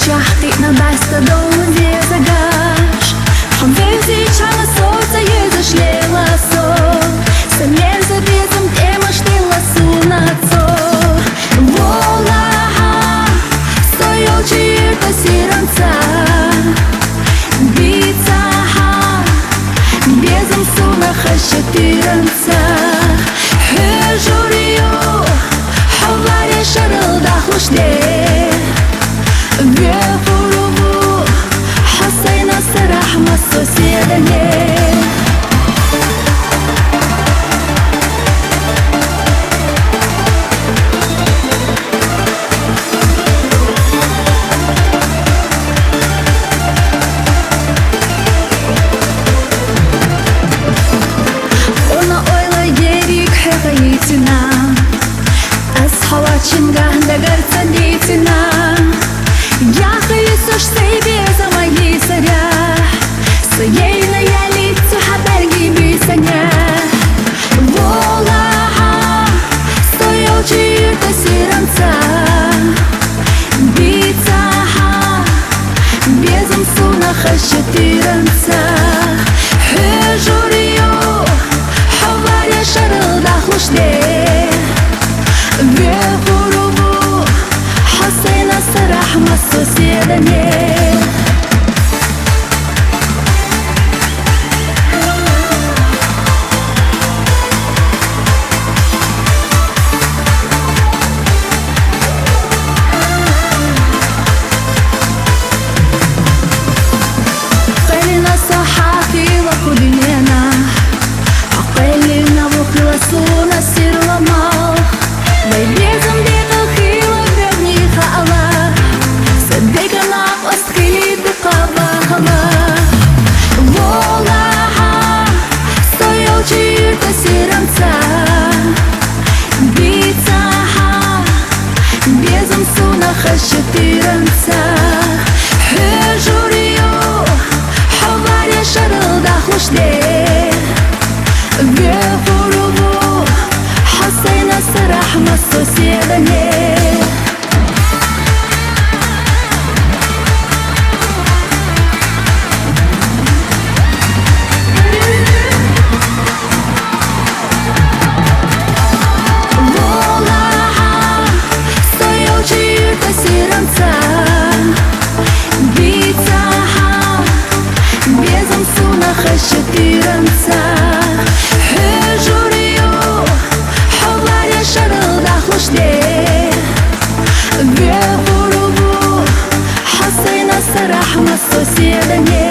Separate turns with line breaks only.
Ciahti na basta dołdzie zagasz Węzi czarna солнце je zaśniela so Samie zabiezem nie masz tyle sunaco Wola stoją ci to siranca Bica Безом сuna хаща тиранца Hüjuriyo Havaya şarılda hoşne Вефурову Хасайна сарахма соседане Ona oyla yerik hegayitina Аз халачинга дагарца дитина Яхайсуш себе за моей царя Своей на я лицу хабарги бисаня Вола стоял чьи-то сиранца Бица безом суна хаща тиранца Hüjuriyo Havaya şarılda hoşne Вефурову Хасайна сарахма соседане Qalina sahafi wa kudinena Qalina vukhila suna sirlama Безом где-то хила верниха Allah Садыка на осхилиты кавахала Вола стоял чьи-то сиранца Бица безом суна хаща тиранца Hüjuriyo Havaya şarılda hoşne Вефурову Хасайна сарахма соседане Вола стоял чьи-то сиранца Бица безом суна хаща тиранца Hüjuriyo Havaya şarılda hoşne Вефурову Хасайна сарахма соседане